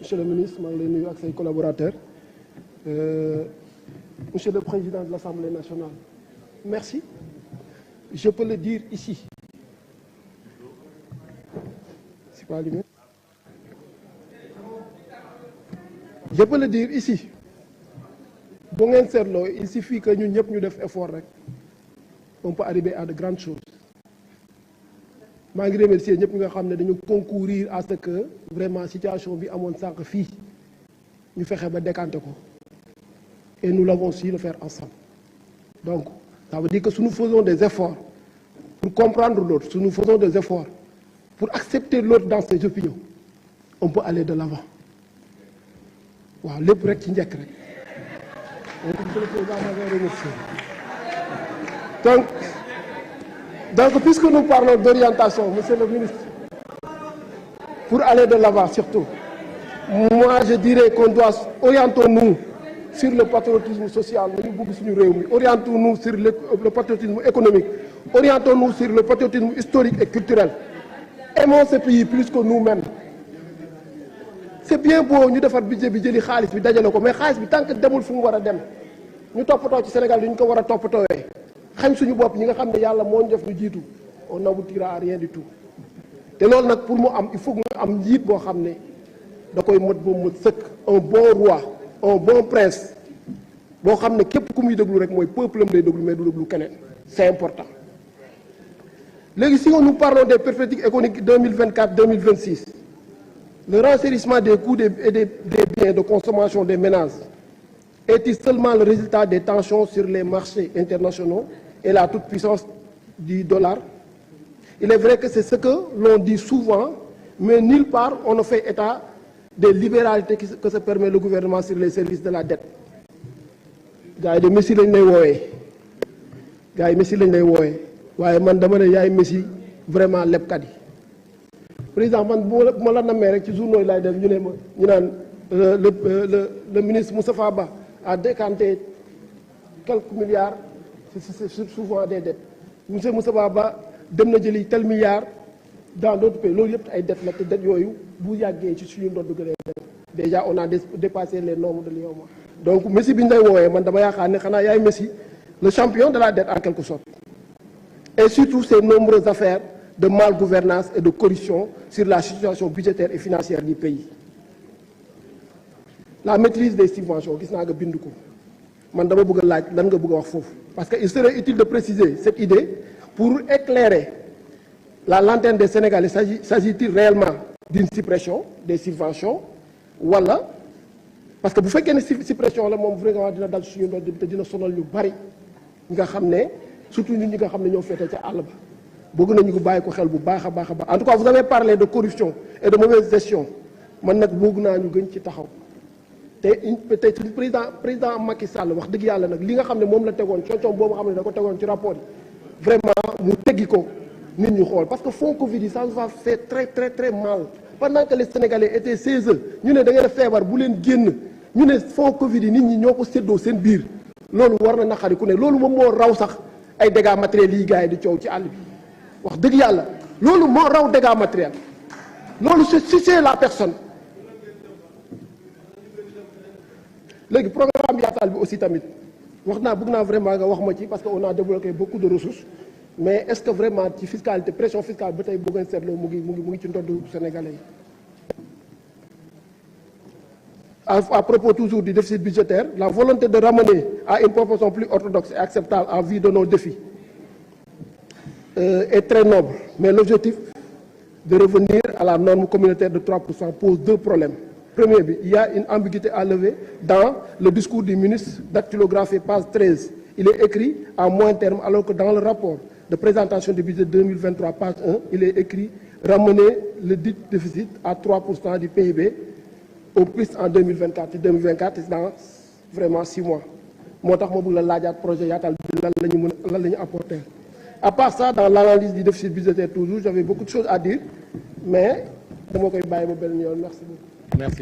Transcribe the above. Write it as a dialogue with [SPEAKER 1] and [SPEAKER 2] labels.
[SPEAKER 1] Monsieur le ministre, maa ngi lay nuyu ak say collaborateurs. Monsieur le Président de l'Assemblée nationale, merci. Je peux le dire ici. C'est pas allumé. Je peux le dire ici. Bu ngeen seetloo, il suffit que ñun ñëpp ñu def effort rek. On peut arriver à de grandes choses. maa ngi remercier ñëpp ñi nga xam ne dañu concourir à ce que vraiment situation bi amoon sànq fii ñu fexe ba décanter ko et nous l'avons su le faire ensemble. Donc ça veut dire que si nous faisons des efforts pour comprendre l'autre, si nous faisons des efforts pour accepter l'autre dans ses opinions, on peut aller de l'avant. waaw lépp rek ci njëkk rek. Donc, puisque nous parlons d'orientation, Monsieur le ministre, pour aller de l'avant surtout, moi je dirais qu'on doit orientons-nous sur le patriotisme social, orientons-nous sur le patriotisme économique, orientons-nous sur le patriotisme historique et culturel. Aimons ce pays plus que nous-mêmes. C'est bien beau ñu defar budget bi jëli xaalis bi dajale ko mais xaalis bi tant que demul fu mu war a dem ñu toppatoo ci Sénégal ñu ko war a toppatoowee xañ suñu bopp ñi nga xam ne yàlla moo ñu def ñu jiitu on n'aboutira à rien du tout. te loolu nag pour mu am il faut mu am njiit boo xam ne da koy mot ba mu sëkk un bon roi un bon prince boo xam ne képp ku muy déglu rek mooy peuple am lay déglu mais du déglu keneen c'est important. léegi si nous parlons des perspectives économiques 2024-2026, le renchérissement des coûts des biens de consommation des ménages est-il seulement le résultat des tensions sur les marchés internationaux et la toute-puissance du dollar? Il est vrai que c'est ce que l'on dit souvent, mais nulle part on ne fait état des libéralités que se permet le gouvernement sur les services de la dette. gars yi de Messi lañ lay woowee gars yi Messi lañ lay woowee waaye man dama ne yaay Messi vraiment lebkat yi. président man bu ma la nammee rek ci journaux yi laay def ñu ne ma ñu naan le ministre Moustapha Ba a décanté quelques milliards c'est souvent des dettes. monsieur Moustapha Ba dem na jëli tel milliard dans d'autres pays loolu yëpp ay dettes la te dettes yooyu bu yàggee ci suñu ndodd gën a déjà on a dépassé les normes de l'UEMOA. donc Messi bi ñu lay woowee man dama yaakaar ne xanaa yaay Messi le champion de la dette en quelque sorte. Et surtout ces nombreuses affaires de malgouvernance et de corruption sur la situation budgétaire et financière du pays. La maîtrise des subventions gis naa nga bind ko man dama bëgg a laaj lan nga bëgg a wax foofu parce que il serait utile de préciser cette idée pour éclairer la lanterne des Sénégalais. S'agit-il réellement d'une suppression des subventions wala parce que bu fekkee ne suppression la moom vraiment dina dal suñu ndox te dina sonal ñu bari nga xam ne surtout ñun ñi nga xam ne ñoo féete ca àll ba bëgg nañu ko bàyyi ko xel bu baax a baax a baax. En tout cas vous avez parlé de corruption et de mauvaise gestion man nag bëgg naa ñu gën ci taxaw te peut-être président Macky Sall wax dëgg yàlla nag li nga xam ne moom la tegoon coom boobu xam ne da ko tegoon ci rapport yi vraiment mu teggi ko nit ñu xool parce que fonds Covid yi ça nous a fait très très très mal. Pendant que les Sénégalais étaient 16 ñu ne da ngeen a feebar bu leen génn ñu ne fonds Covid yi nit ñi ñoo ko séddoo seen biir loolu war na naqari ku ne loolu moom moo raw sax ay dégâts matériels yi gars yi di coow ci àll bi wax dëgg yàlla loolu moo raw dégâts matériels loolu c'est la personne. léegi programme yaatal bi aussi tamit wax naa bëgg naa vraiment nga wax ma ci parce que on a débloqué beaucoup de ressources mais est-ce que vraiment ci fiscalité pression fiscale ba tey bu ngeen seetloo mu ngi ci ndoddu Sénégalais yi. À propos toujours du déficit budgétaire, la volonté de ramener à une proportion plus orthodoxe et acceptable en vue de nos défis est très noble, mais l'objectif de revenir à la norme communautaire de 3% pose deux problèmes. Premier, il y a une ambiguïté à lever dans le discours du ministre dactylographie page 13. Il est écrit à moyen terme alors que dans le rapport de présentation du budget 2023 page 1, il est écrit ramener le dit déficit à 3% du PIB au plus en 2024. 2024 c'est dans vraiment 6 mois. moo tax ma bëgg la laajaat projet yaatal bi lan la ñu apporter. À part ça, dans l'analyse du déficit budgétaire toujours, j'avais beaucoup de choses à dire mais dama koy bàyyi ba benn yoon. Merci beaucoup.
[SPEAKER 2] Merci.